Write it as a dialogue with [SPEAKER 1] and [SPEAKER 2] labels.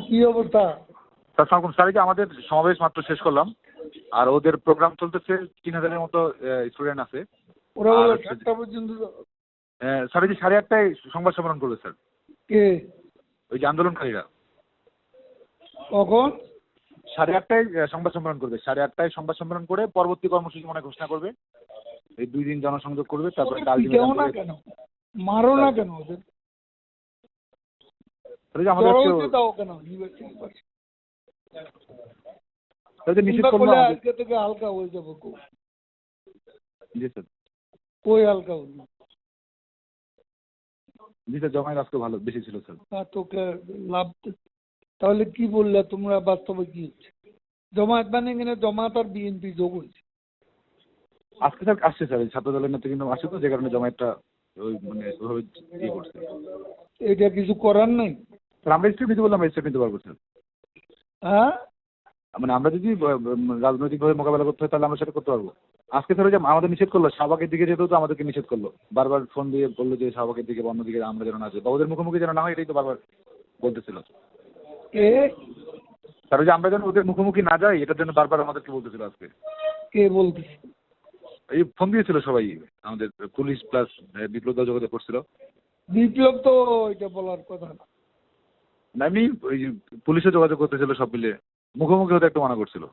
[SPEAKER 1] কি অবস্থা?
[SPEAKER 2] স্যার, কি আমাদের সমাবেশ মাত্র শেষ করলাম, আর ওদের প্রোগ্রাম চলতেছে, 3000-এর মতো স্টুডেন্ট আছে।
[SPEAKER 1] ওরা বলে 7টা পর্যন্ত।
[SPEAKER 2] স্যার, যে 8:30টায় সংবাদ সম্মেলন করবে স্যার।
[SPEAKER 1] কে?
[SPEAKER 2] ওই যে আন্দোলনকারীরা।
[SPEAKER 1] কখন?
[SPEAKER 2] 8:30টায় সংবাদ সম্মেলন করবে। 8:30টায় সংবাদ সম্মেলন করে পরবর্তী কর্মসূচি মনে ঘোষণা করবে। এই 2 দিন জনসংযোগ করবে, তারপরে
[SPEAKER 1] না কেন মারো না কেন ওদের?
[SPEAKER 2] আমাদের
[SPEAKER 1] দাও কেন?
[SPEAKER 2] নিষেধ করলো
[SPEAKER 1] আজকে থেকে হালকা হয়ে যাবো।
[SPEAKER 2] জি স্যার।
[SPEAKER 1] কই হালকা হলো?
[SPEAKER 2] জি স্যার, জমায়েত আজকে ভালো বেশি ছিল স্যার।
[SPEAKER 1] তোকে লাভ। তাহলে কি বললে তোমরা, বাস্তবে কি হচ্ছে? জমায়েত মানে কিনা জমায়েত আর বিএনপি যোগ হয়েছে
[SPEAKER 2] আজকে স্যার। আসছে স্যার, ছাত্র দলের নেতা কিন্তু আসছে, তো যে কারণে জমায়েতটা ওই মানে ওইভাবে ইয়ে করছে।
[SPEAKER 1] এটা কিছু করার নেই
[SPEAKER 2] স্যার। আমরা স্টেপ নিতে বললাম, আমরা স্টেপ নিতে পারবো স্যার।
[SPEAKER 1] হ্যাঁ,
[SPEAKER 2] মানে আমরা যদি রাজনৈতিকভাবে মোকাবেলা করতে হয় তাহলে আমরা সেটা করতে পারবো। আজকে স্যার যে আমাদের নিষেধ করলো, শাহবাগের দিকে যেতেও তো আমাদেরকে নিষেধ করলো। বারবার ফোন দিয়ে বললো যে শাহবাগের দিকে বা অন্যদিকে আমরা যেন না যাই, বা ওদের মুখোমুখি যেন না হয়, এটাই তো বারবার বলতেছিল স্যার। যে আমরা যেন ওদের মুখোমুখি না যাই, এটার জন্য বারবার আমাদেরকে বলতেছিল আজকে।
[SPEAKER 1] কে বলতেছে?
[SPEAKER 2] এই ফোন দিয়েছিল সবাই, আমাদের পুলিশ প্লাস বিপ্লব দল যোগাযোগ করছিল।
[SPEAKER 1] বিপ্লব তো এটা বলার কথা না।
[SPEAKER 2] এমনি ওই পুলিশে যোগাযোগ করতেছিল, সব মিলিয়ে মুখোমুখি হতে একটু মানা করছিল।